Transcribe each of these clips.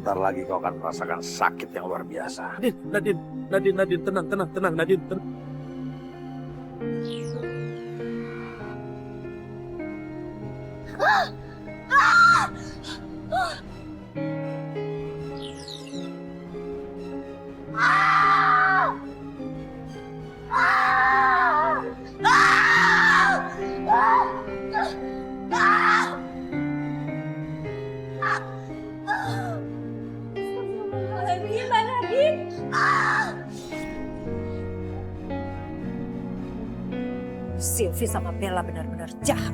sebentar lagi kau akan merasakan sakit yang luar biasa. Nadine, tenang, Nadine, tenang. Sylvie sama Bella benar-benar jahat.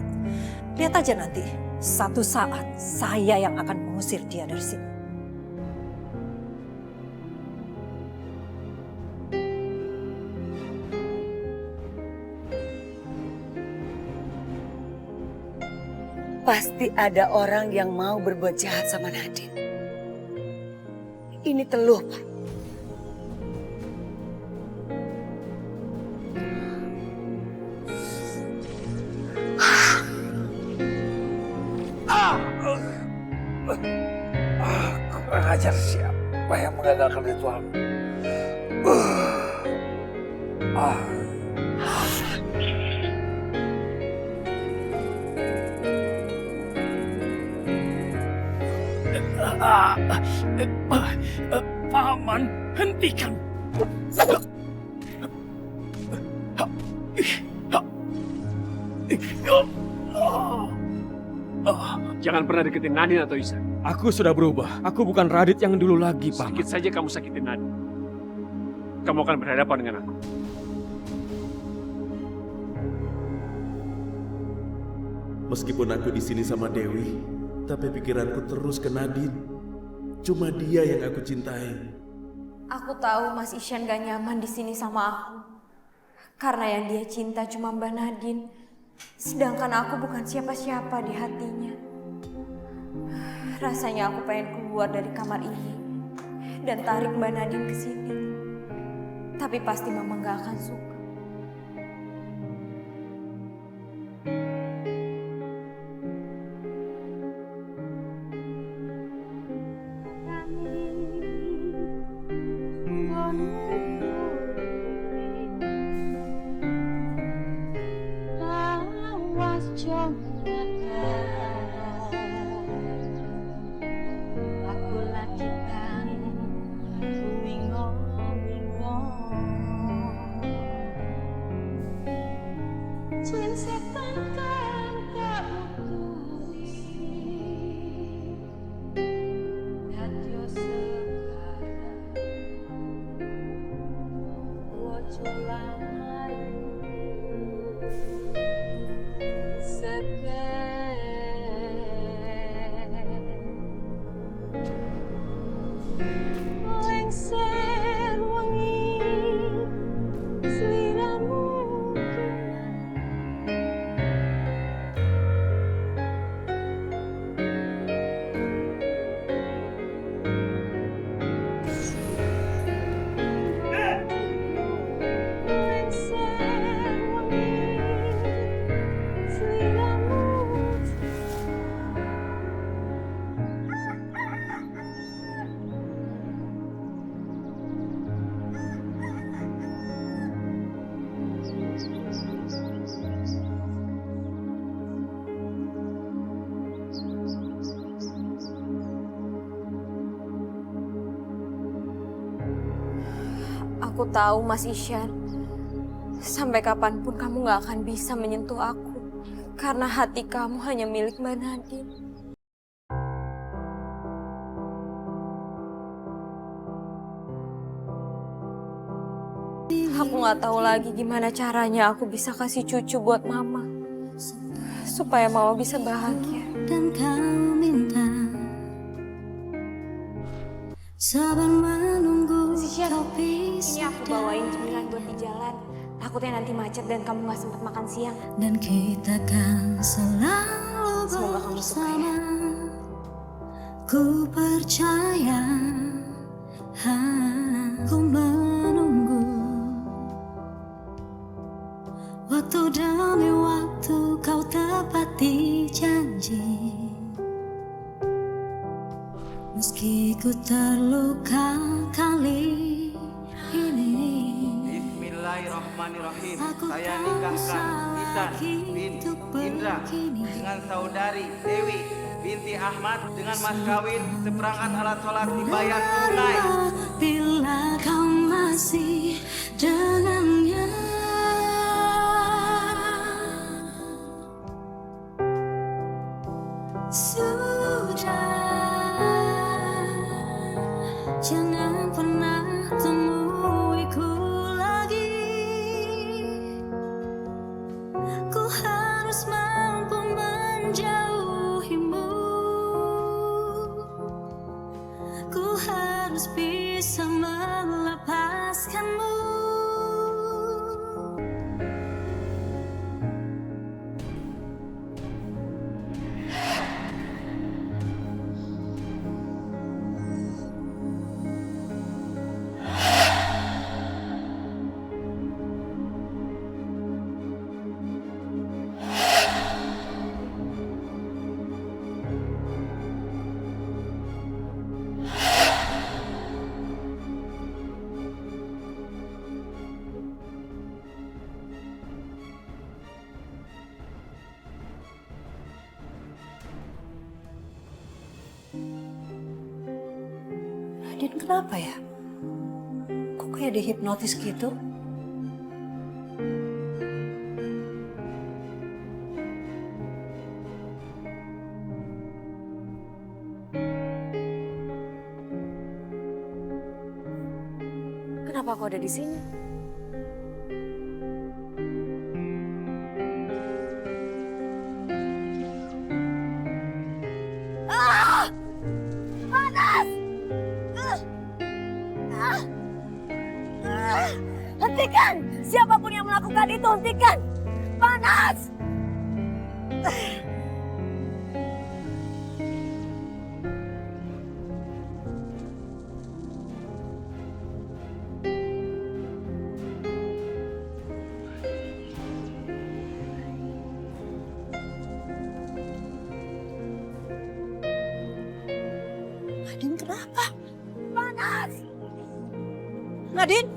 Lihat aja nanti, satu saat saya yang akan mengusir dia dari sini. Pasti ada orang yang mau berbuat jahat sama Nadine. Ini teluh, Pak. Kurang ajar, siapa yang mengagalkan ritual? Paman, hentikan. Jangan pernah deketin Nadine atau Isa. Aku sudah berubah. Aku bukan Radit yang dulu lagi, Paman. Sedikit saja kamu sakitin Nadine, kamu akan berhadapan dengan aku. Meskipun aku di sini sama Dewi, tapi pikiranku terus ke Nadine. Cuma dia yang aku cintai. Aku tahu Mas Isyan gak nyaman di sini sama aku. Karena yang dia cinta cuma Mbak Nadine. Sedangkan aku bukan siapa-siapa di hatinya. Rasanya aku pengen keluar dari kamar ini dan tarik Mbak Nadine ke sini. Tapi pasti Mama gak akan suka. Aku tahu Mas Isyan, sampai kapanpun kamu gak akan bisa menyentuh aku. Karena hati kamu hanya milik Mbak Nadine. Aku gak tahu lagi gimana caranya aku bisa kasih cucu buat Mama. Supaya Mama bisa bahagia. Dan kau minta sabar menunggu kau Ini aku bawain cemilan buat di jalan. Takutnya nanti macet dan kamu gak sempat makan siang. dan kita kan selalu Semoga kamu suka ya. bersama. Ku percaya, ku menunggu waktu demi waktu kau tepati janji. Meski hatiku terluka kali ini. Bismillahirrahmanirrahim. Aku Saya tak nikahkan usah Ihsan lagi bin untuk Indra begini. dengan saudari Dewi binti Ahmad dengan mas kawin seperangkat alat sholat dibayar tunai. Bila kau masih dengannya, sudah, jangan pernah temuiku lagi. Ku harus mampu menjauhimu. Ku harus bisa melepaskanmu. Nadine kenapa ya? Kok kayak dihipnotis gitu? Kenapa kau ada di sini? Hentikan! Siapapun yang melakukan itu, hentikan! Panas! Nadine kenapa? Panas! Nadine?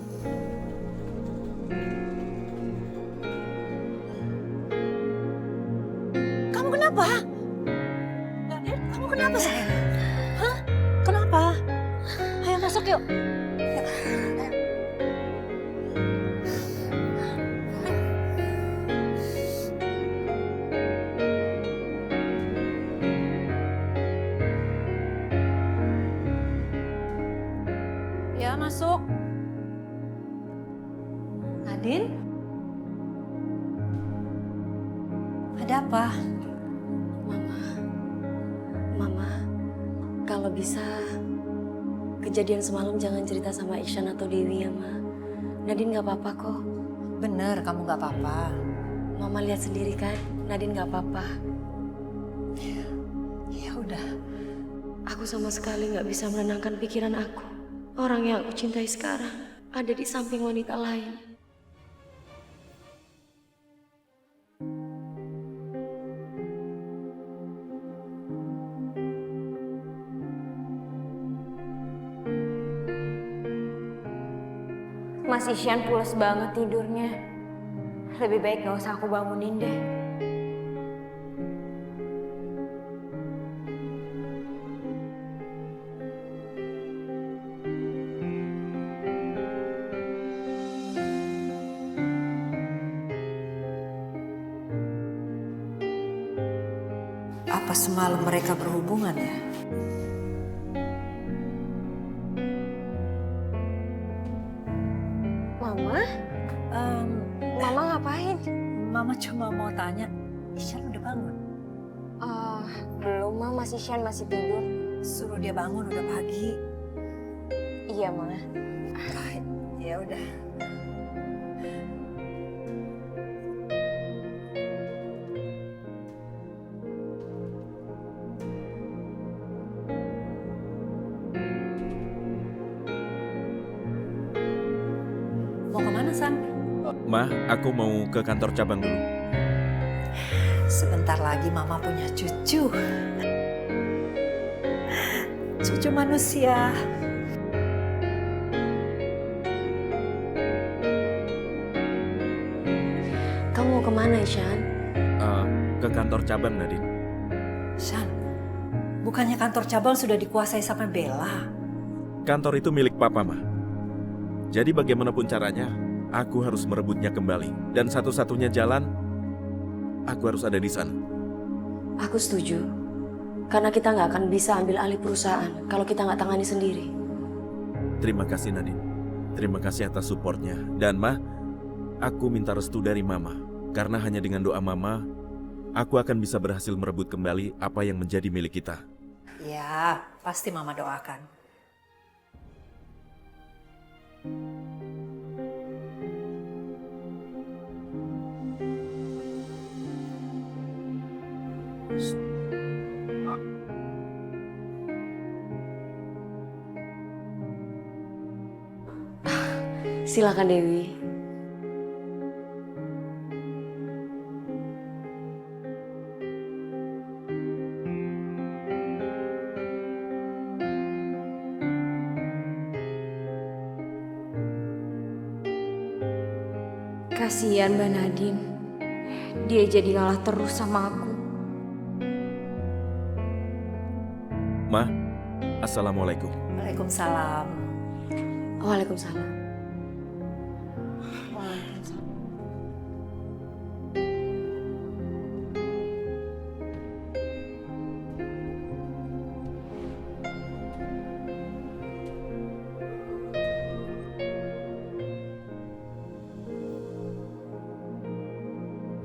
Kamu kenapa? Nadine, kamu kenapa sayang? Hah? Kenapa? Ayo masuk yuk. Ya, masuk. Nadine? Ada apa? Mama, kalau bisa kejadian semalam jangan cerita sama Ihsan atau Dewi ya, Ma. Nadine gak apa-apa kok. Bener, kamu gak apa-apa. Mama lihat sendiri kan, Nadine gak apa-apa. Ya udah. Aku sama sekali gak bisa menenangkan pikiran aku. Orang yang aku cintai sekarang ada di samping wanita lain. Mas Ihsan pules banget tidurnya. Lebih baik gak usah aku bangunin deh. Apa semalam mereka berhubungan ya? Mama? Mama ngapain? Mama cuma mau tanya, Ihsan udah bangun? Belum, Ma. Mas Ihsan masih tidur. Suruh dia bangun, udah pagi. Iya, Ma. Ya udah. Mau kemana, San? Ma, aku mau ke kantor cabang dulu. Sebentar lagi Mama punya cucu. cucu manusia. Kamu mau kemana, Ishan? Ke kantor cabang, Nadine. Shan, bukannya kantor cabang sudah dikuasai sama Bella? Kantor itu milik Papa, Ma. Jadi bagaimanapun caranya, aku harus merebutnya kembali. Dan satu-satunya jalan, aku harus ada di sana. Aku setuju. Karena kita nggak akan bisa ambil alih perusahaan kalau kita nggak tangani sendiri. Terima kasih, Nadine. Terima kasih atas supportnya. Dan Ma, aku minta restu dari Mama. Karena hanya dengan doa Mama, aku akan bisa berhasil merebut kembali apa yang menjadi milik kita. Ya, pasti Mama doakan. Silakan Dewi. Kasihan Mbak Nadine. Dia jadi ngalah terus sama aku. Ma, Assalamualaikum. Waalaikumsalam. Waalaikumsalam.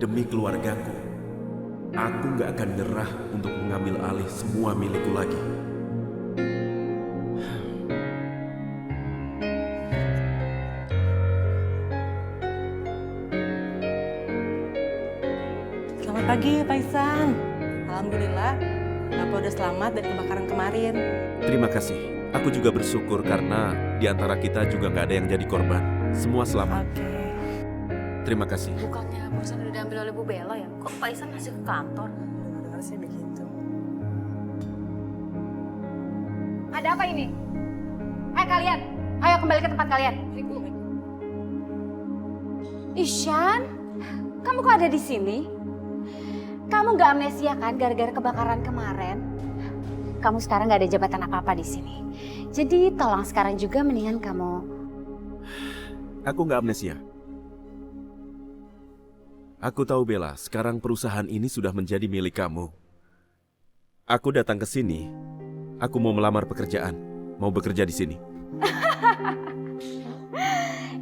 Demi keluargaku, aku gak akan nyerah untuk mengambil alih semua milikku lagi. Selamat pagi Pak Ihsan. Alhamdulillah, Bapak udah selamat dari kebakaran kemarin. Terima kasih. Aku juga bersyukur karena di antara kita juga gak ada yang jadi korban. Semua selamat. Oke. Terima kasih. Bukannya perusahaan udah diambil oleh Bu Bella ya? Kok Pak Ihsan masih ke kantor? Dengar sih begitu. Ada apa ini? Hai kalian, ayo kembali ke tempat kalian. Ishan, kamu kok ada di sini? Kamu nggak amnesia kan gara-gara kebakaran kemarin? Kamu sekarang nggak ada jabatan apa-apa di sini. Jadi tolong sekarang juga mendingan kamu. Aku nggak amnesia. Aku tahu Bella, sekarang perusahaan ini sudah menjadi milik kamu. Aku datang ke sini, aku mau melamar pekerjaan, mau bekerja di sini.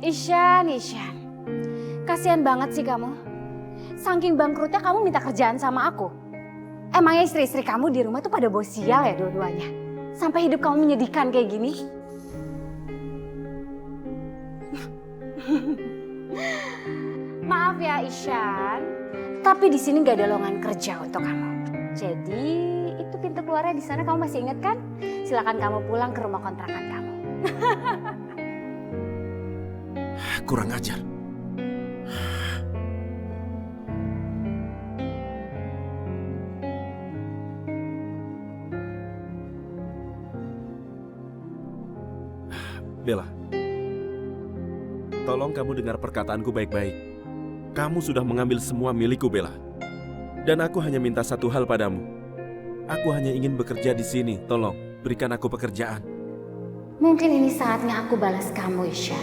Ishan, kasihan banget sih kamu. Saking bangkrutnya kamu minta kerjaan sama aku. Emangnya istri-istri kamu di rumah tuh pada bos sial ya dua-duanya? Sampai hidup kamu menyedihkan kayak gini? Maaf ya Ishan, tapi di sini nggak ada lowongan kerja untuk kamu. Jadi itu pintu keluarnya di sana, kamu masih ingat kan? Silakan kamu pulang ke rumah kontrakan kamu. Kurang ajar. Bella, tolong kamu dengar perkataanku baik-baik. Kamu sudah mengambil semua milikku, Bella. Dan aku hanya minta satu hal padamu. Aku hanya ingin bekerja di sini. Tolong, berikan aku pekerjaan. Mungkin ini saatnya aku balas kamu, Ishan.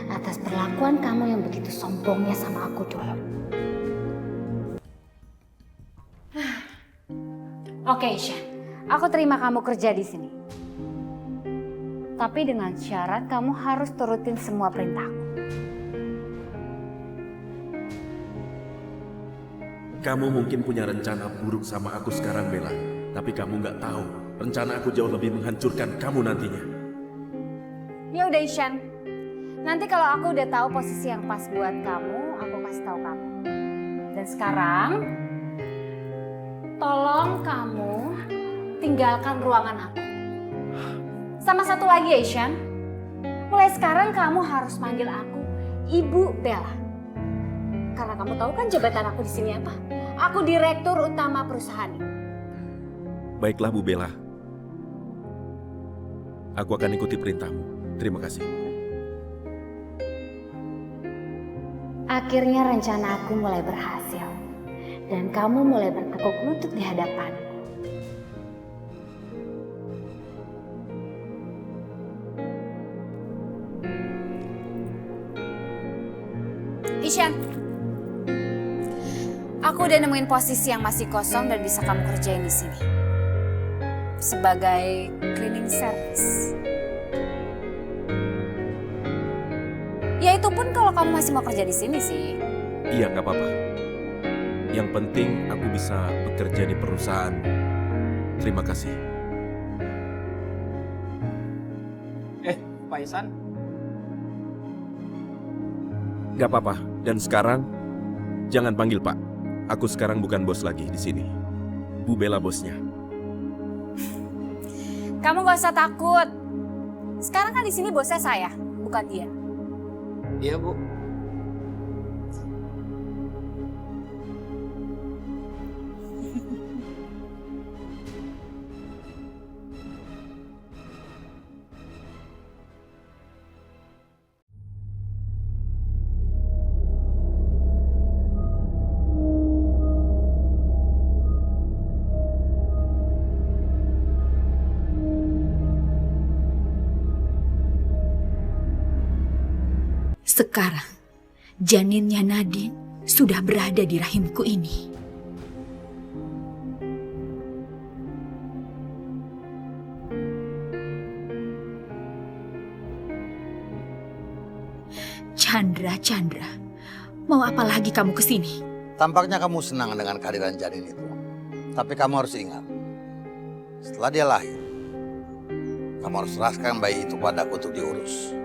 Atas perlakuan kamu yang begitu sombongnya sama aku dulu. Oke, Ishan. Aku terima kamu kerja di sini. Tapi dengan syarat kamu harus turutin semua perintahku. Kamu mungkin punya rencana buruk sama aku sekarang, Bella. Tapi kamu nggak tahu, rencana aku jauh lebih menghancurkan kamu nantinya. Ya udah Ishan, nanti kalau aku udah tahu posisi yang pas buat kamu, aku kasih tahu kamu. Dan sekarang, tolong kamu tinggalkan ruangan aku. Sama satu lagi ya Ishan, mulai sekarang kamu harus manggil aku Ibu Bella. Karena kamu tahu kan jabatan aku di sini apa? Aku direktur utama perusahaan ini. Baiklah Bu Bella. Aku akan ikuti perintahmu. Terima kasih. Akhirnya rencana aku mulai berhasil. Dan kamu mulai bertekuk lutut di hadapanku. Ishan, aku udah nemuin posisi yang masih kosong dan bisa kamu kerjain di sini. Sebagai cleaning service. Ya itu pun kalau kamu masih mau kerja di sini sih. Iya, nggak apa-apa. Yang penting aku bisa bekerja di perusahaan. Terima kasih. Pak Ihsan? Nggak apa-apa. Dan sekarang, jangan panggil Pak. Aku sekarang bukan bos lagi di sini. Bu Bella bosnya. Kamu gak usah takut. Sekarang kan di sini bosnya saya, bukan dia. Iya, Bu. Sekarang, janinnya Nadine sudah berada di rahimku ini. Chandra, mau apa lagi kamu kesini? Tampaknya kamu senang dengan kehadiran janin itu. Tapi kamu harus ingat, setelah dia lahir, kamu harus serahkan bayi itu padaku untuk diurus.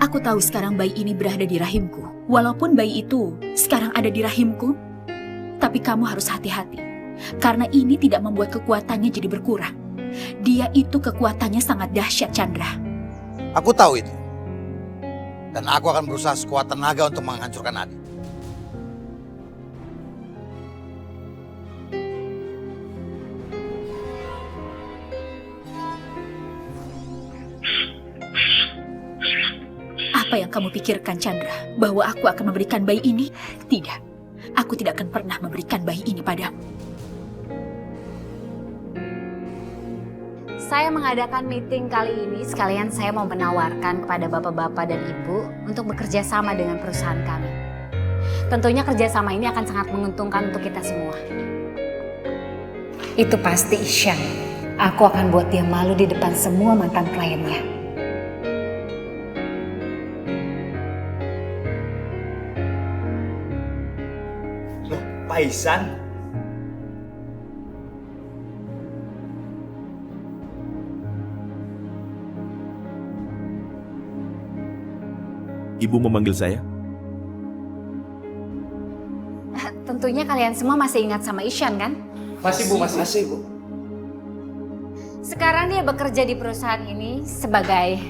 Aku tahu sekarang bayi ini berada di rahimku. Walaupun bayi itu sekarang ada di rahimku, tapi kamu harus hati-hati. Karena ini tidak membuat kekuatannya jadi berkurang. Dia itu kekuatannya sangat dahsyat, Chandra. Aku tahu itu. Dan aku akan berusaha sekuat tenaga untuk menghancurkan Nadine. Apa yang kamu pikirkan, Chandra? Bahwa aku akan memberikan bayi ini? Tidak. Aku tidak akan pernah memberikan bayi ini padamu. Saya mengadakan meeting kali ini sekalian saya mau menawarkan kepada bapak-bapak dan ibu untuk bekerja sama dengan perusahaan kami. Tentunya kerjasama ini akan sangat menguntungkan untuk kita semua. Itu pasti, Ishan. Aku akan buat dia malu di depan semua mantan kliennya. Pak Ihsan? Ibu memanggil saya? Tentunya kalian semua masih ingat sama Ishan kan? Masih, Bu, masih, Bu. Sekarang dia bekerja di perusahaan ini sebagai...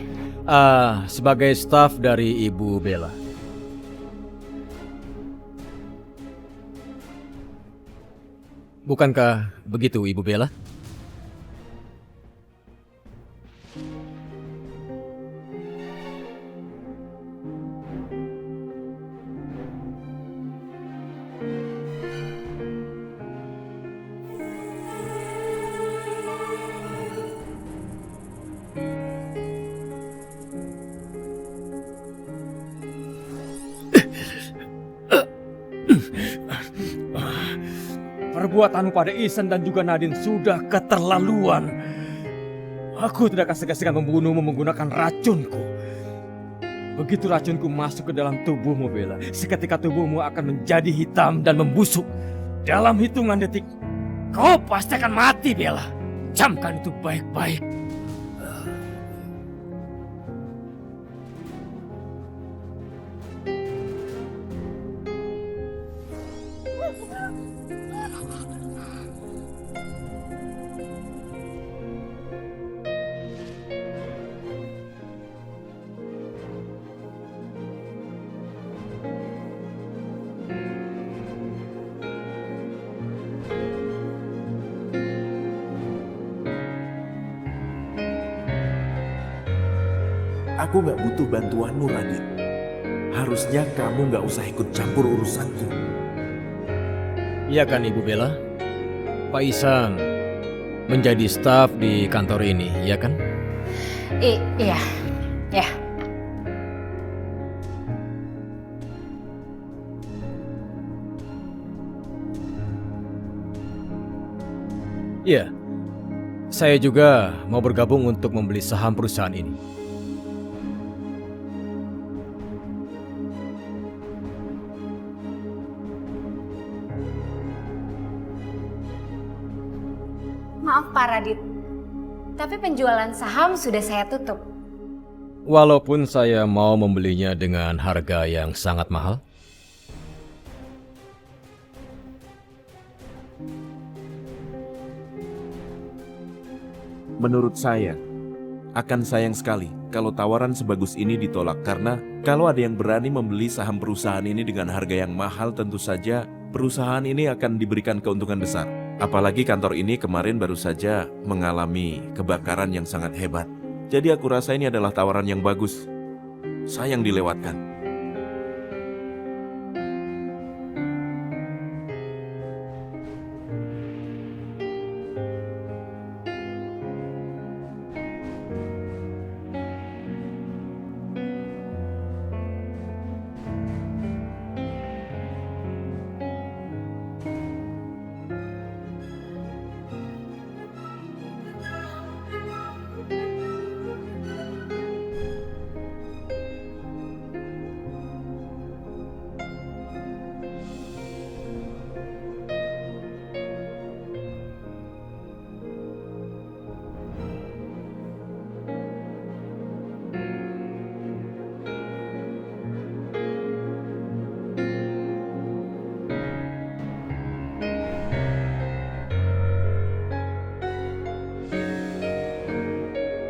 Sebagai staf dari Ibu Bella. Bukankah begitu, Ibu Bella? Perbuatanmu pada Ihsan dan juga Nadine sudah keterlaluan. Aku tidak akan segan-segan membunuhmu menggunakan racunku. Begitu racunku masuk ke dalam tubuhmu, Bella, seketika tubuhmu akan menjadi hitam dan membusuk. Dalam hitungan detik, kau pasti akan mati, Bella. Camkan itu baik-baik. Aku nggak butuh bantuanmu, Radit. Harusnya kamu nggak usah ikut campur urusanku. Iya kan Ibu Bella? Pak Ihsan menjadi staf di kantor ini, ya kan? Iya, ya. Iya, saya juga mau bergabung untuk membeli saham perusahaan ini. Maaf Pak Radit, tapi penjualan saham sudah saya tutup. Walaupun saya mau membelinya dengan harga yang sangat mahal. Menurut saya, akan sayang sekali kalau tawaran sebagus ini ditolak karena kalau ada yang berani membeli saham perusahaan ini dengan harga yang mahal, tentu saja perusahaan ini akan diberikan keuntungan besar. Apalagi kantor ini kemarin baru saja mengalami kebakaran yang sangat hebat. Jadi aku rasa ini adalah tawaran yang bagus. Sayang dilewatkan.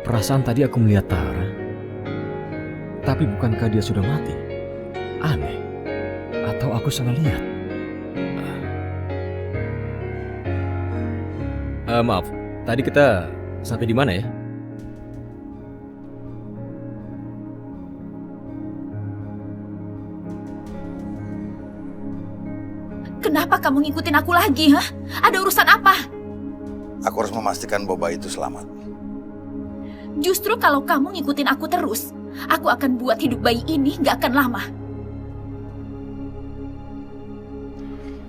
Perasaan tadi aku melihat Tara. Tapi bukankah dia sudah mati? Aneh. Atau aku salah lihat? Maaf, tadi kita sampai di mana ya? Kenapa kamu ngikutin aku lagi, hah? Ada urusan apa? Aku harus memastikan Boba itu selamat. Justru kalau kamu ngikutin aku terus, aku akan buat hidup bayi ini gak akan lama.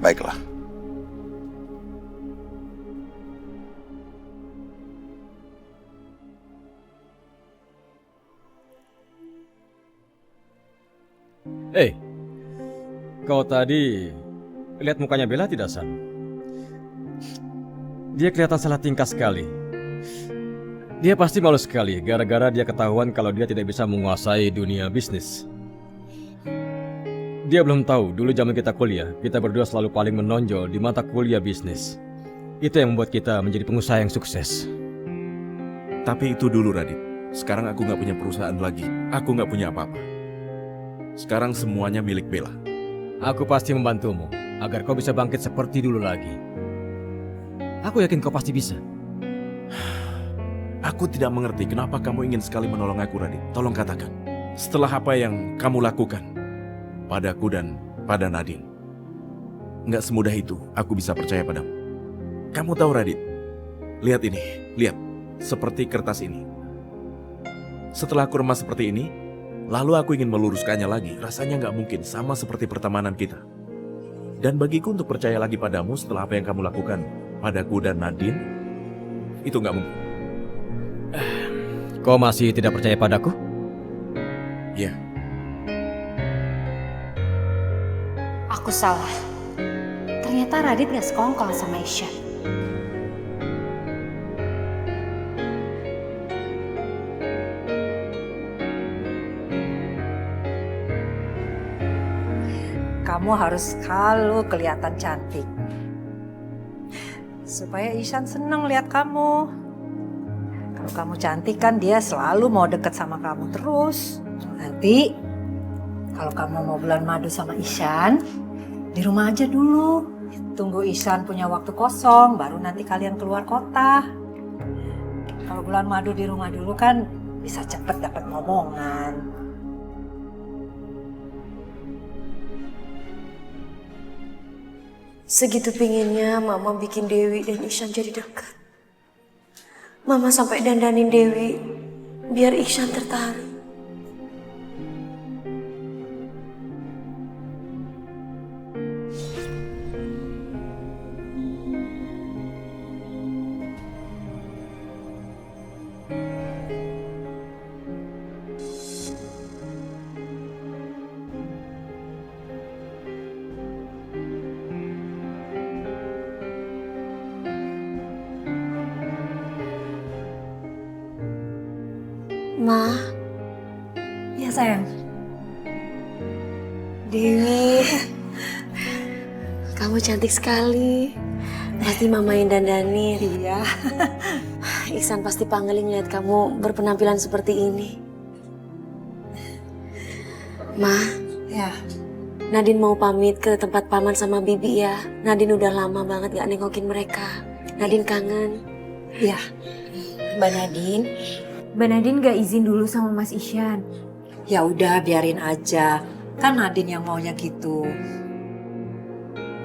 Baiklah. Kau tadi lihat mukanya Bella tidak, San? Dia kelihatan salah tingkah sekali. Dia pasti malu sekali gara-gara dia ketahuan kalau dia tidak bisa menguasai dunia bisnis. Dia belum tahu dulu zaman kita kuliah, kita berdua selalu paling menonjol di mata kuliah bisnis. Itu yang membuat kita menjadi pengusaha yang sukses. Tapi itu dulu, Radit. Sekarang aku nggak punya perusahaan lagi. Aku nggak punya apa-apa. Sekarang semuanya milik Bella. Aku pasti membantumu agar kau bisa bangkit seperti dulu lagi. Aku yakin kau pasti bisa. Aku tidak mengerti kenapa kamu ingin sekali menolong aku, Radit. Tolong katakan, setelah apa yang kamu lakukan padaku dan pada Nadine, nggak semudah itu aku bisa percaya padamu. Kamu tahu, Radit, lihat ini, lihat, seperti kertas ini. Setelah aku remas seperti ini, lalu aku ingin meluruskannya lagi. Rasanya nggak mungkin, sama seperti pertemanan kita. Dan bagiku untuk percaya lagi padamu setelah apa yang kamu lakukan padaku dan Nadine, itu nggak mungkin. Kau masih tidak percaya padaku? Ya. Aku salah. Ternyata Radit gak sekongkol sama Isya. Kamu harus selalu kelihatan cantik. Supaya Ihsan seneng lihat kamu. Kalau kamu cantik kan dia selalu mau deket sama kamu terus. Nanti kalau kamu mau bulan madu sama Ihsan, di rumah aja dulu. Tunggu Ihsan punya waktu kosong, baru nanti kalian keluar kota. Kalau bulan madu di rumah dulu kan bisa cepet dapat momongan. Segitu pinginnya Mama bikin Dewi dan Iksan jadi dekat. Mama sampai dandanin Dewi biar Iksan tertarik. Ma. Ya sayang. Dewi. Kamu cantik sekali. Pasti Mama yang dandanin. Iya. Iksan pasti panggilin lihat kamu berpenampilan seperti ini. Ma. Ya. Nadine mau pamit ke tempat paman sama bibi ya. Nadine udah lama banget gak nengokin mereka. Nadine kangen. Iya. Mbak Nadine. Mbak Nadine gak izin dulu sama Mas Isyan. Ya udah biarin aja. Kan Nadine yang maunya gitu.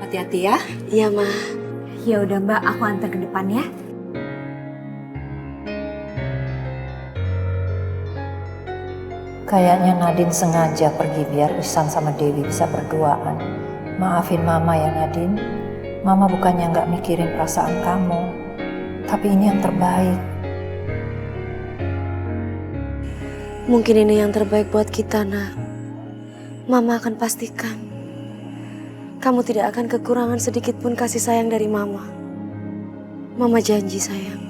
Hati-hati ya. Iya, Ma. Ya udah Mbak, aku antar ke depan ya. Kayaknya Nadine sengaja pergi biar Ihsan sama Dewi bisa berduaan. Maafin Mama ya Nadine. Mama bukannya nggak mikirin perasaan kamu. Tapi ini yang terbaik. Mungkin ini yang terbaik buat kita, Nak. Mama akan pastikan kamu tidak akan kekurangan sedikit pun kasih sayang dari Mama. Mama janji, sayang.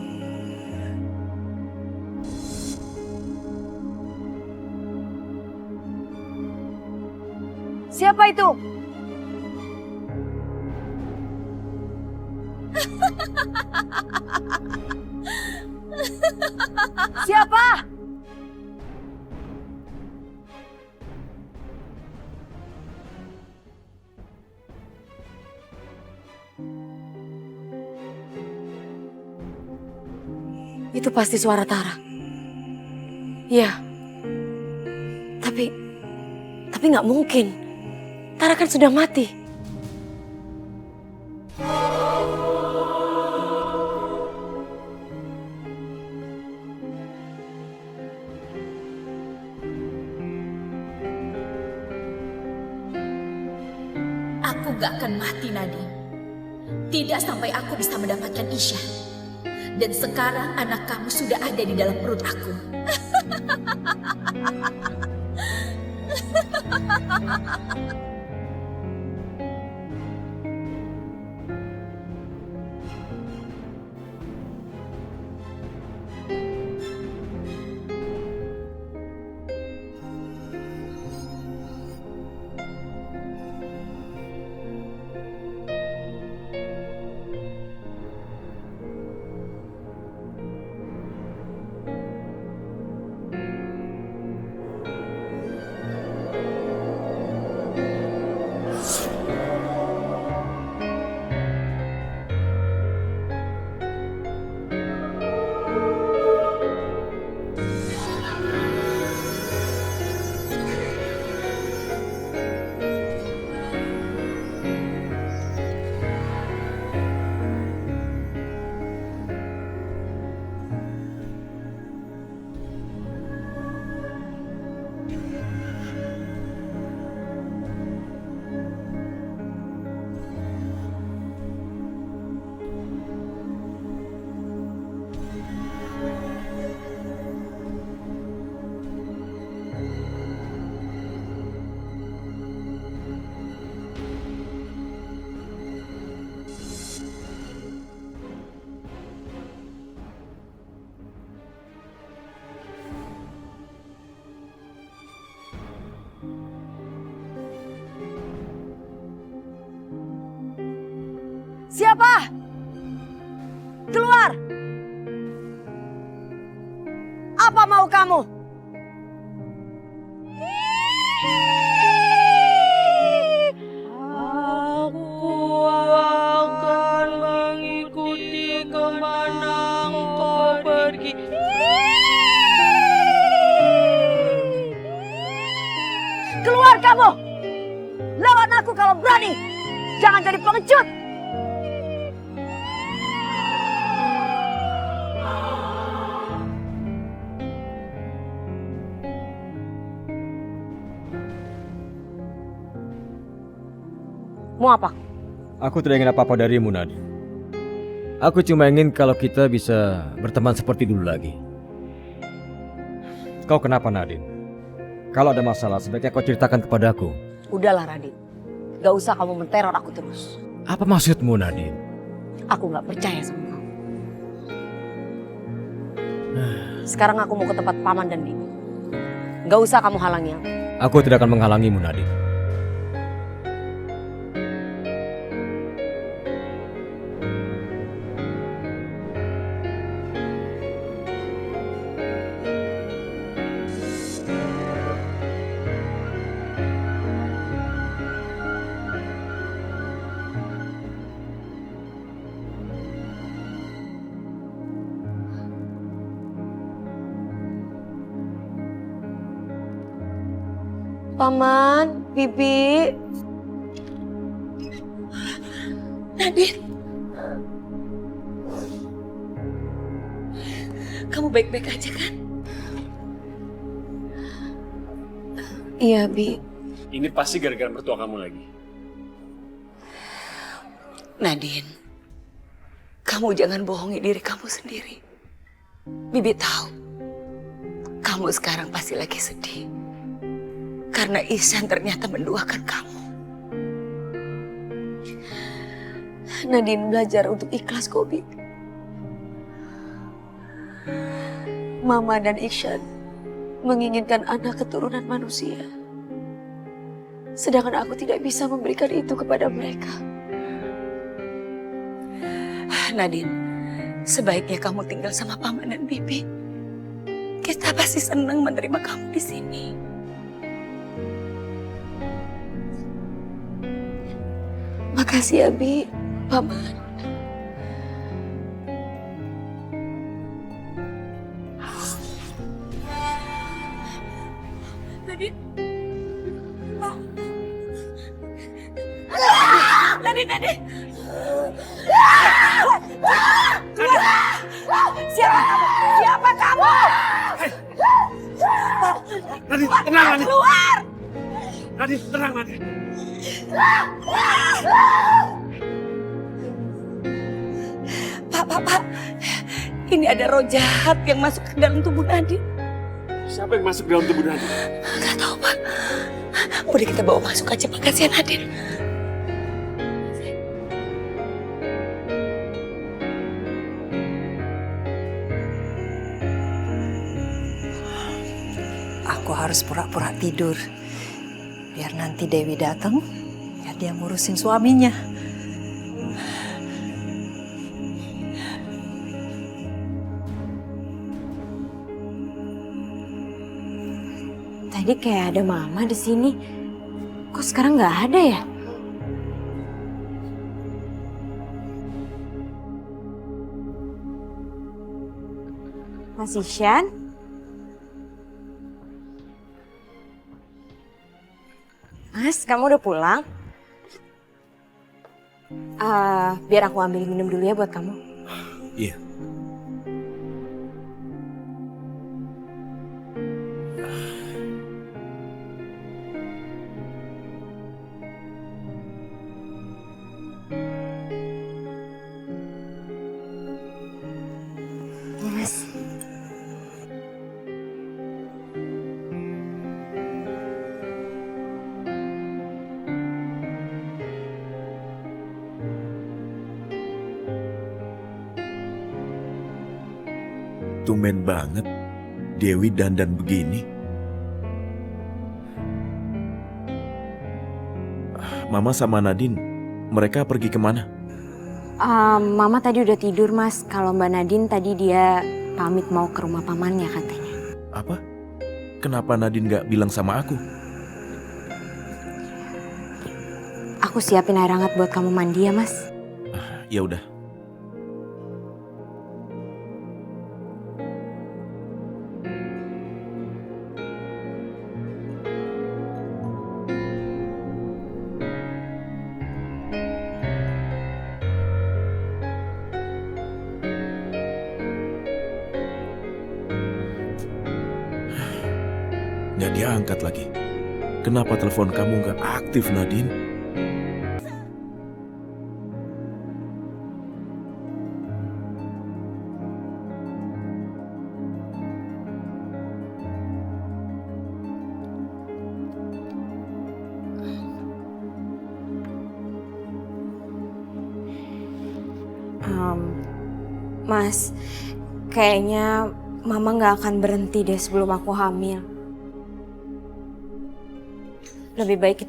Siapa itu? Siapa? Itu pasti suara Tara. Iya. Tapi nggak mungkin. Tara kan sudah mati. Aku gak akan mati, Nadine. Tidak sampai aku bisa mendapatkan Isya. Dan sekarang anak kamu sudah ada di dalam perut aku. Siapa? Keluar! Apa mau kamu? Aku akan mengikuti kemana engkau pergi. kalau berani. Jangan jadi pengecut. Mau apa? Aku tidak ingin apa-apa darimu, Nadine. Aku cuma ingin kalau kita bisa berteman seperti dulu lagi. Kau kenapa, Nadine? Kalau ada masalah, sebaiknya kau ceritakan kepadaku. Udahlah, Radit. Gak usah kamu menteror aku terus. Apa maksudmu, Nadine? Aku gak percaya sama kamu. Sekarang aku mau ke tempat paman dan bibi. Gak usah kamu halangi aku. Aku tidak akan menghalangimu, Nadine. Paman, bibi. Nadine. Kamu baik-baik aja kan? Iya, Bi. Ini pasti gara-gara mertua kamu lagi. Nadine, kamu jangan bohongi diri kamu sendiri. Bibi tahu, kamu sekarang pasti lagi sedih. Karena Ihsan ternyata menduakan kamu. Nadine belajar untuk ikhlas, Kobi. Mama dan Ihsan menginginkan anak keturunan manusia. Sedangkan aku tidak bisa memberikan itu kepada mereka. Nadine, sebaiknya kamu tinggal sama paman dan bibi. Kita pasti senang menerima kamu di sini. Makasih ya, Bi, paman. Nadine. Nadine. Siapa kamu? Nadine, tenang, Nadine. Keluar! Nadine, tenang, Nadine. Pak. Ini ada roh jahat yang masuk ke dalam tubuh Nadine. Siapa yang masuk dalam tubuh Nadine? Gak tahu, Pak. Udah kita bawa masuk aja, Pak. Kasihan Nadine. Aku harus pura-pura tidur. Biar nanti Dewi datang, ya dia ngurusin suaminya. Tadi kayak ada mama di sini. Kok sekarang nggak ada ya? Mas Ihsan? Mas, kamu udah pulang? Biar aku ambil minum dulu ya buat kamu. Iya. Mas. Tumben banget Dewi dandan begini. Mama sama Nadine, mereka pergi kemana? Mama tadi udah tidur, Mas. Kalau Mbak Nadine tadi dia pamit mau ke rumah pamannya katanya. Apa? Kenapa Nadine gak bilang sama aku? Aku siapin air hangat buat kamu mandi ya, Mas. Ya udah. Nggak diangkat lagi. Kenapa telepon kamu nggak aktif, Nadine? Mas, kayaknya Mama nggak akan berhenti deh sebelum aku hamil. Lebih baik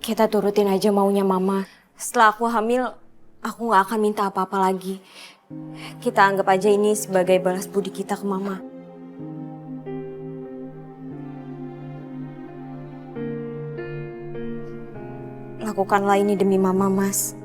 kita turutin aja maunya Mama. Setelah aku hamil, aku nggak akan minta apa-apa lagi. Kita anggap aja ini sebagai balas budi kita ke Mama. Lakukanlah ini demi Mama, Mas.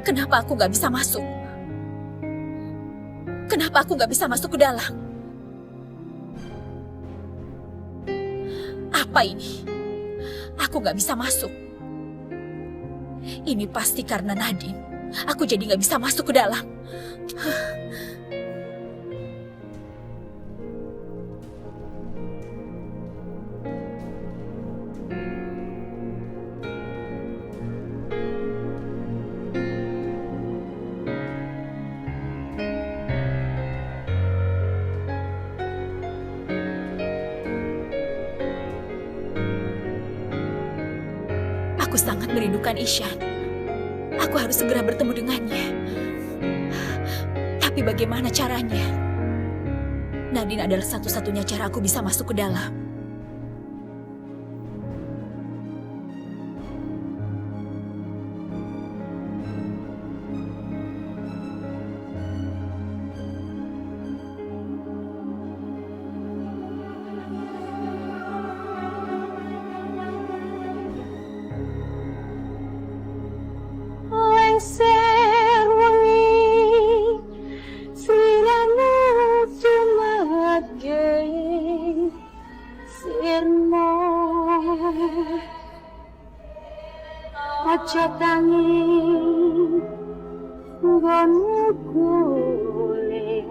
Kenapa aku gak bisa masuk? Kenapa aku gak bisa masuk ke dalam? Apa ini? Aku gak bisa masuk. Ini pasti karena Nadine. Aku jadi gak bisa masuk ke dalam. Aku sangat merindukan Ishan. Aku harus segera bertemu dengannya. Tapi bagaimana caranya? Nadine adalah satu-satunya cara aku bisa masuk ke dalam. Lengser wengi sirana cumage sirmo aja tangi nggonmu guling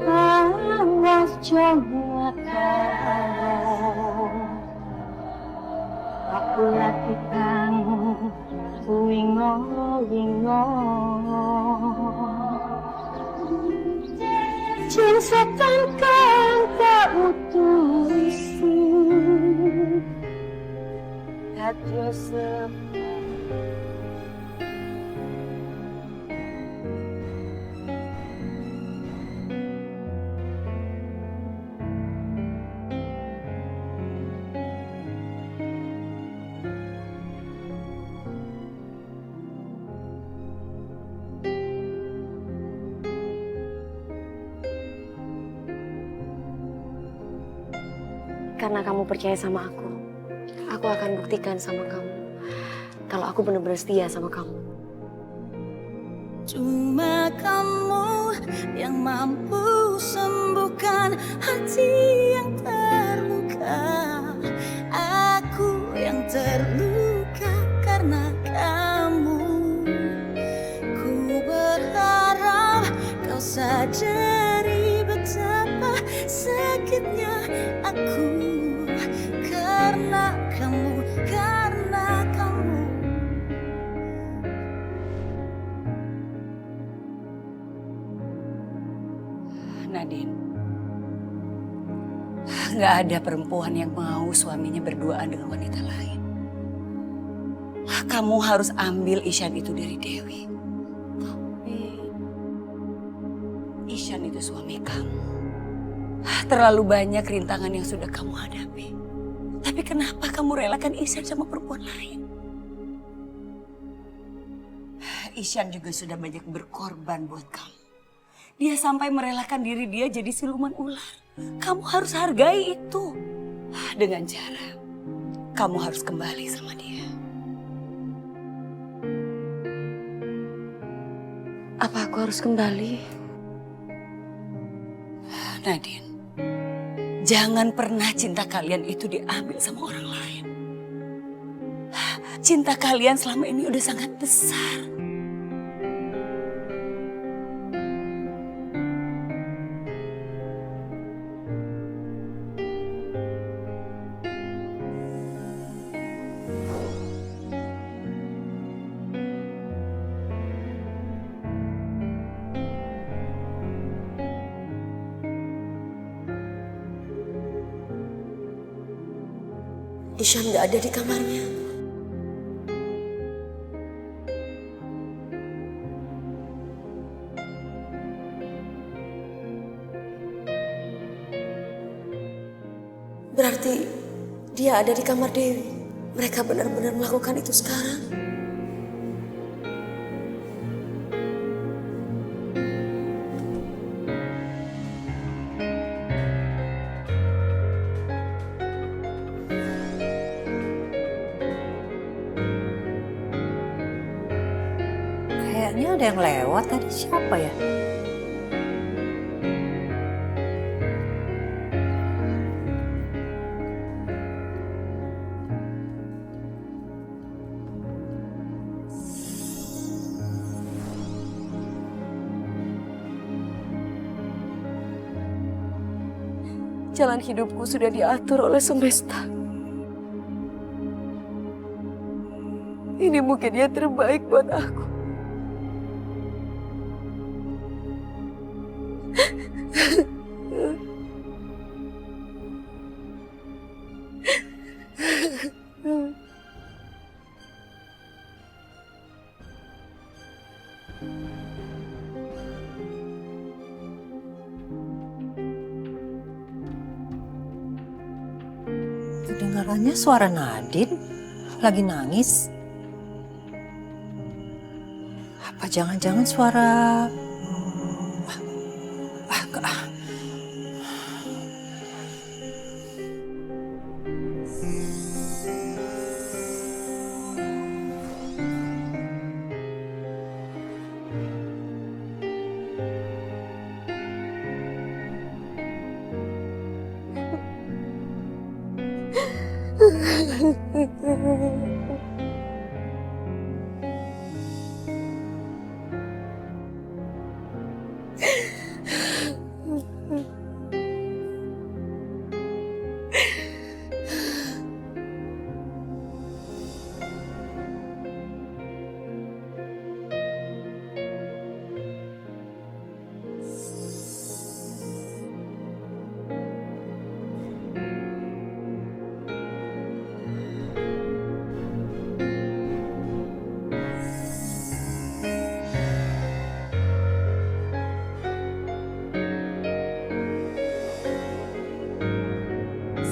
awas jomata aku lakukan wingo cinta kang tak utusi hati Karena kamu percaya sama aku akan buktikan sama kamu kalau aku benar-benar setia sama kamu. Cuma kamu yang mampu sembuhkan hati yang terluka. Aku yang terluka karena kamu. Ku berharap kau sadari betapa sakitnya aku karena kamu, karena kamu. Nadine, nggak ada perempuan yang mau suaminya berduaan dengan wanita lain. Kamu harus ambil Ishan itu dari Dewi. Tapi Ishan itu suami kamu. Terlalu banyak rintangan yang sudah kamu hadapi. Tapi kenapa kamu relakan Ishan sama perempuan lain? Ishan juga sudah banyak berkorban buat kamu. Dia sampai merelakan diri dia jadi siluman ular. Kamu harus hargai itu. Dengan cara kamu harus kembali sama dia. Apa aku harus kembali? Nadine, jangan pernah cinta kalian itu diambil sama orang lain. Cinta kalian selama ini udah sangat besar. Ishan nggak ada di kamarnya. Berarti dia ada di kamar Dewi. Mereka benar-benar melakukan itu sekarang. Kayaknya ada yang lewat tadi, siapa ya? Jalan hidupku sudah diatur oleh semesta. Ini mungkin yang terbaik buat aku. Kedengarannya suara Nadine lagi nangis. Apa jangan-jangan suara...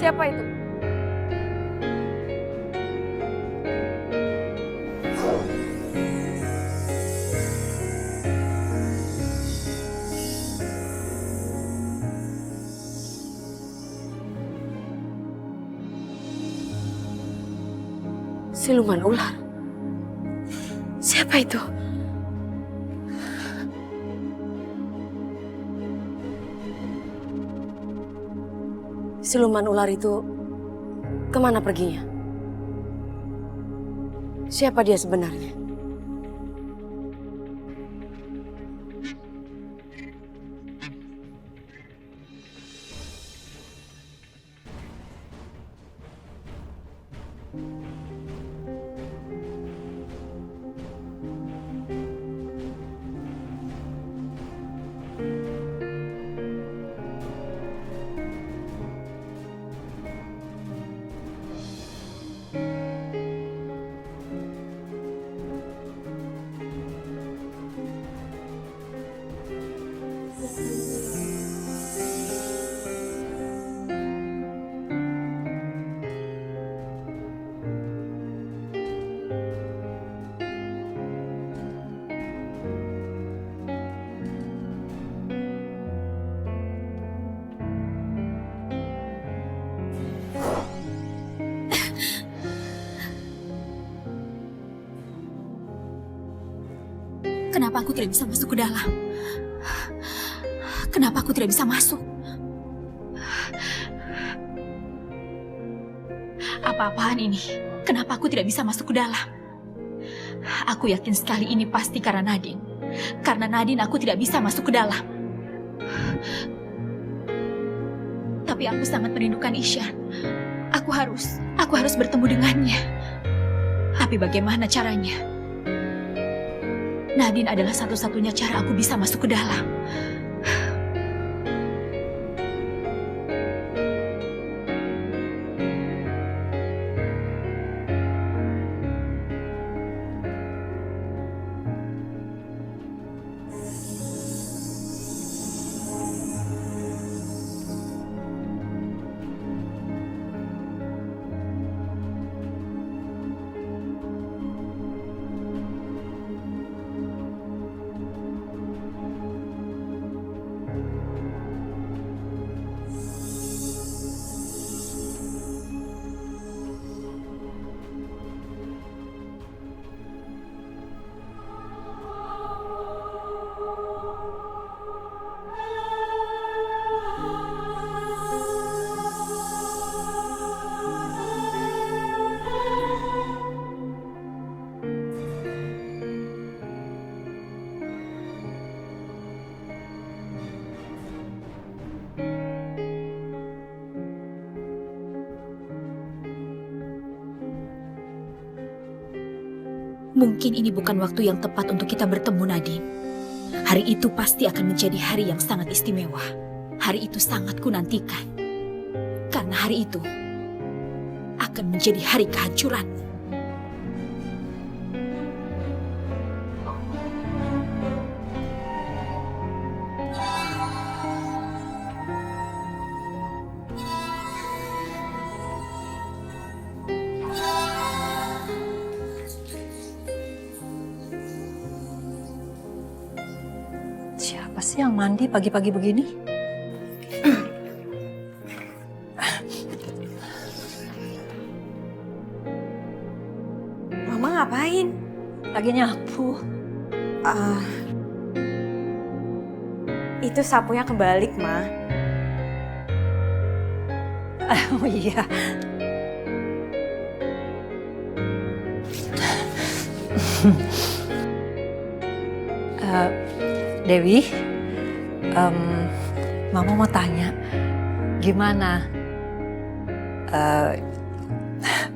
Siapa itu? Siluman ular. Siapa itu? Siluman ular itu kemana perginya? Siapa dia sebenarnya? Kenapa aku tidak bisa masuk ke dalam? Kenapa aku tidak bisa masuk? Apa-apaan ini? Kenapa aku tidak bisa masuk ke dalam? Aku yakin sekali ini pasti karena Nadine. Karena Nadine aku tidak bisa masuk ke dalam. Tapi aku sangat merindukan Ishan. Aku harus bertemu dengannya. Tapi bagaimana caranya? Nadine adalah satu-satunya cara aku bisa masuk ke dalam. Mungkin ini bukan waktu yang tepat untuk kita bertemu, Nadine. Hari itu pasti akan menjadi hari yang sangat istimewa. Hari itu sangat kunantikan. Karena hari itu akan menjadi hari kehancuran. Siapa sih yang mandi pagi-pagi begini? Mama ngapain? Lagi nyapu. Itu sapunya kebalik, Ma. Oh iya. Dewi, Mama mau tanya, gimana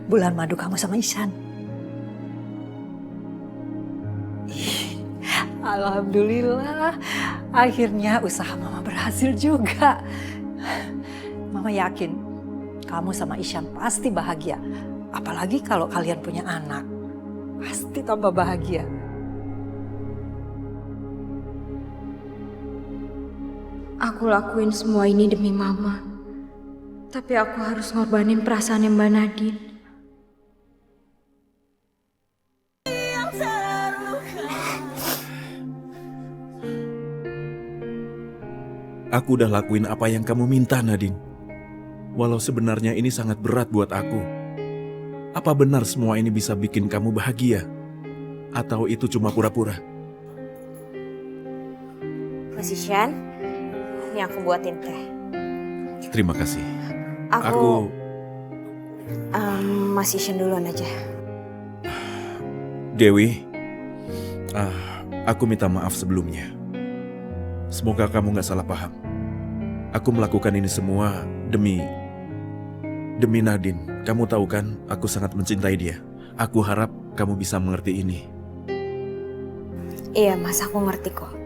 bulan madu kamu sama Ishan? Alhamdulillah, akhirnya usaha Mama berhasil juga. Mama yakin kamu sama Ishan pasti bahagia. Apalagi kalau kalian punya anak, pasti tambah bahagia. Aku lakuin semua ini demi Mama. Tapi aku harus ngorbanin perasaan Mbak Nadine. Aku udah lakuin apa yang kamu minta, Nadine. Walau sebenarnya ini sangat berat buat aku. Apa benar semua ini bisa bikin kamu bahagia? Atau itu cuma pura-pura? Mas Ishan, ini aku buatin teh. Terima kasih. Mas Ishan duluan aja. Dewi, aku minta maaf sebelumnya. Semoga kamu gak salah paham. Aku melakukan ini semua demi Nadine. Kamu tahu kan, aku sangat mencintai dia. Aku harap kamu bisa mengerti ini. Iya, Mas, aku ngerti kok.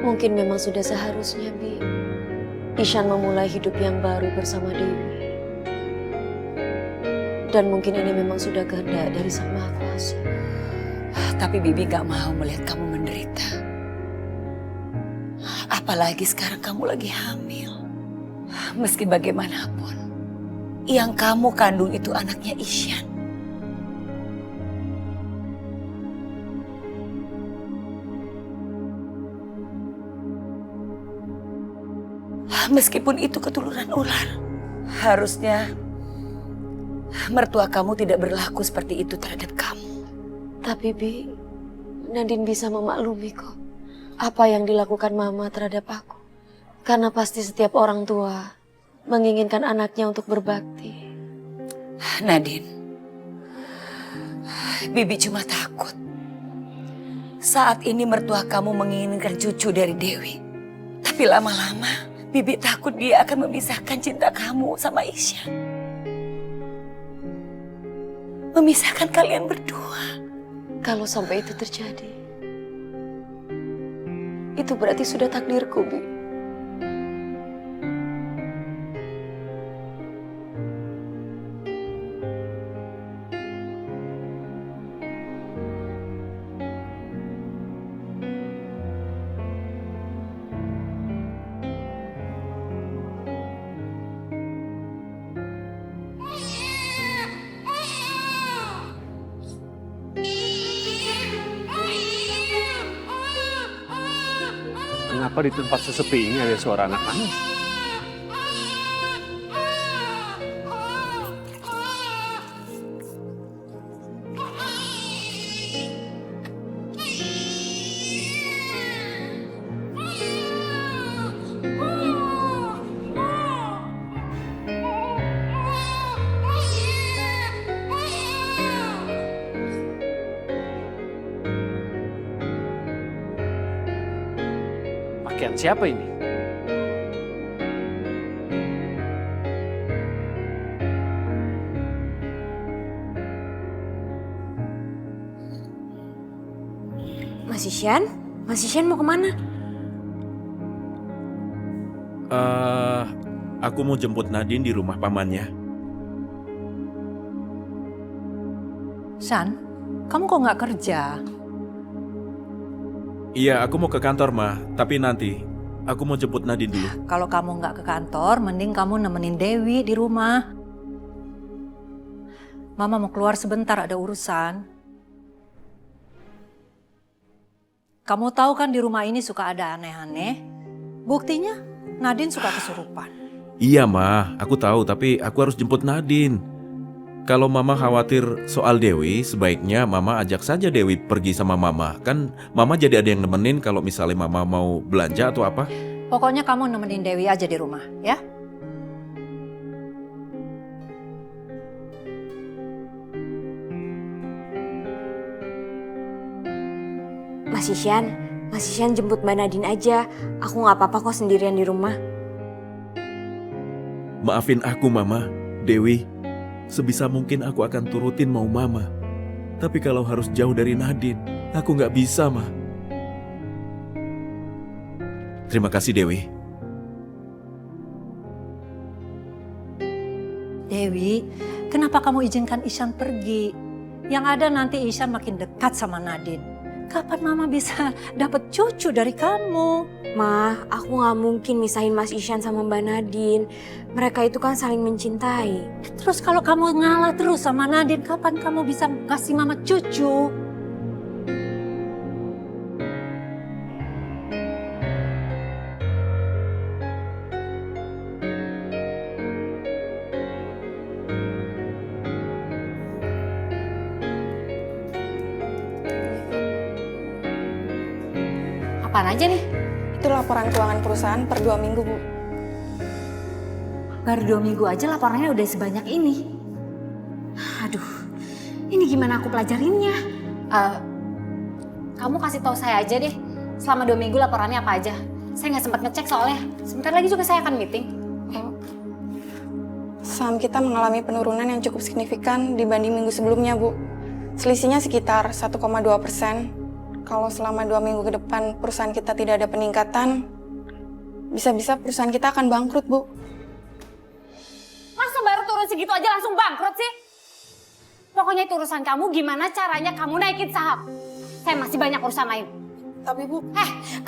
Mungkin memang sudah seharusnya, Bi, Ishan memulai hidup yang baru bersama Dewi. Dan mungkin ini memang sudah kehendak dari Sang Maha Kuasa. Tapi Bibi gak mau melihat kamu menderita. Apalagi sekarang kamu lagi hamil. Meski bagaimanapun, yang kamu kandung itu anaknya Isyan. Meskipun itu ketuluran ular, harusnya mertua kamu tidak berlaku seperti itu terhadap kamu. Tapi Bi, Nadine bisa memaklumi kok apa yang dilakukan Mama terhadap aku. Karena pasti setiap orang tua menginginkan anaknya untuk berbakti. Nadine, Bibi cuma takut saat ini mertua kamu menginginkan cucu dari Dewi. Tapi lama-lama Bibi takut dia akan memisahkan cinta kamu sama Isyan. Memisahkan kalian berdua. Kalau sampai itu terjadi, itu berarti sudah takdirku, Bi. Kenapa di tempat sesepi ini ada suara anak nangis? Pakaian siapa ini? Mas Isyan? Mas Isyan mau kemana? Aku mau jemput Nadine di rumah pamannya. San, kamu kok nggak kerja? Iya, aku mau ke kantor, Ma. Tapi nanti, aku mau jemput Nadine dulu. Kalau kamu nggak ke kantor, mending kamu nemenin Dewi di rumah. Mama mau keluar sebentar, ada urusan. Kamu tahu kan di rumah ini suka ada aneh-aneh. Buktinya, Nadine suka kesurupan. Iya, Ma. Aku tahu, tapi aku harus jemput Nadine. Kalau Mama khawatir soal Dewi, sebaiknya Mama ajak saja Dewi pergi sama Mama. Kan Mama jadi ada yang nemenin kalau misalnya Mama mau belanja atau apa. Pokoknya kamu nemenin Dewi aja di rumah, ya? Mas Isyan jemput Mbak Nadine aja. Aku nggak apa-apa kok sendirian di rumah. Maafin aku, Mama. Dewi, sebisa mungkin aku akan turutin mau Mama. Tapi kalau harus jauh dari Nadine, aku nggak bisa, Ma. Terima kasih, Dewi. Dewi, kenapa kamu izinkan Isyan pergi? Yang ada nanti Isyan makin dekat sama Nadine. Kapan Mama bisa dapat cucu dari kamu? Ma, aku nggak mungkin misahin Mas Isyan sama Mbak Nadine. Mereka itu kan saling mencintai. Terus kalau kamu ngalah terus sama Nadine, kapan kamu bisa kasih Mama cucu? Apaan aja nih? Itu laporan keuangan perusahaan per 2 minggu, Bu. Baru 2 minggu aja laporannya udah sebanyak ini. Aduh, ini gimana aku pelajarinnya? Kamu kasih tahu saya aja deh, selama 2 minggu laporannya apa aja. Saya nggak sempat ngecek soalnya. Sebentar lagi juga saya akan meeting. Saham kita mengalami penurunan yang cukup signifikan dibanding minggu sebelumnya, Bu. Selisihnya sekitar 1,2%. Kalau selama 2 minggu ke depan perusahaan kita tidak ada peningkatan, bisa-bisa perusahaan kita akan bangkrut, Bu. Masa baru turun segitu aja langsung bangkrut sih? Pokoknya itu urusan kamu, gimana caranya kamu naikin saham. Saya masih banyak urusan lain. Tapi Bu...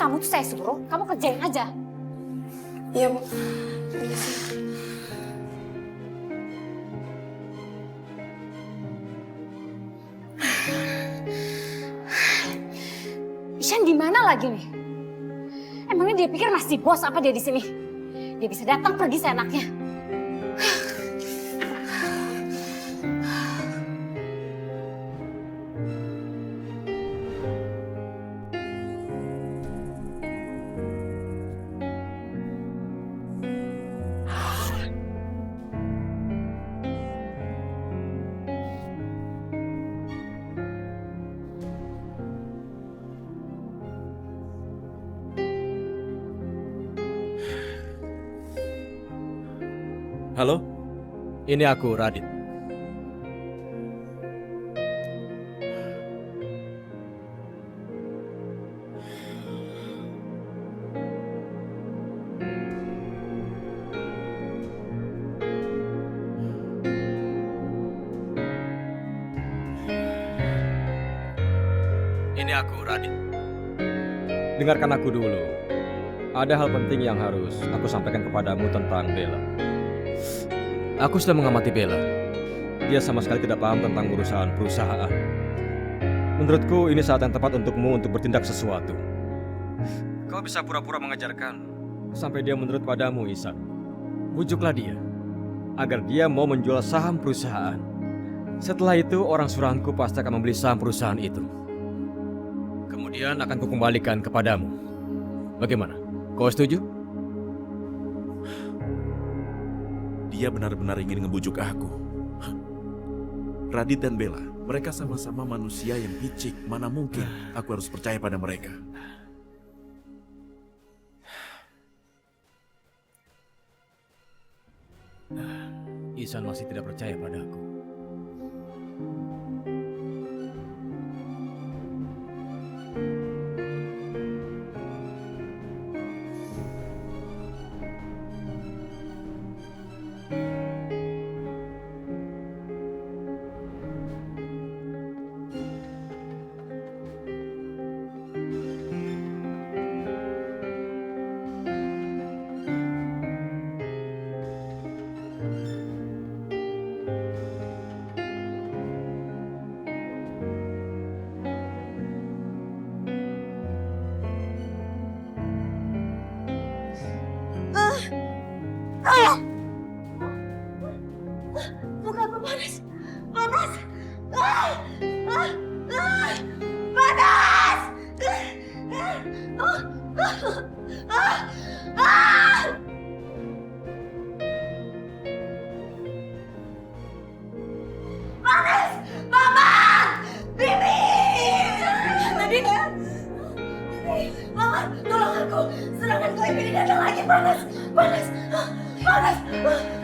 Kamu tuh saya suruh, kamu kerjain aja. Iya Bu. Ishan di mana lagi nih? Emangnya dia pikir masih bos apa dia di sini? Dia bisa datang pergi seenaknya. Halo, ini aku, Radit. Ini aku, Radit. Dengarkan aku dulu. Ada hal penting yang harus aku sampaikan kepadamu tentang Bella. Aku sudah mengamati Bella. Dia sama sekali tidak paham tentang urusan perusahaan. Menurutku ini saat yang tepat untukmu untuk bertindak sesuatu. Kau bisa pura-pura mengajarkan sampai dia menurut padamu, Ihsan. Bujuklah dia agar dia mau menjual saham perusahaan. Setelah itu orang suruhanku pasti akan membeli saham perusahaan itu. Kemudian akan kukembalikan kepadamu. Bagaimana? Kau setuju? Dia benar-benar ingin ngebujuk aku. Radit dan Bella, mereka sama-sama manusia yang picik. Mana mungkin aku harus percaya pada mereka. Ihsan masih tidak percaya padaku. Muka aku panas. Panas. Panas. Panas. Mama. Bibi. Nadine. Mama, tolong aku. Serangan gue ini datang lagi. Panas. Panas. Panas.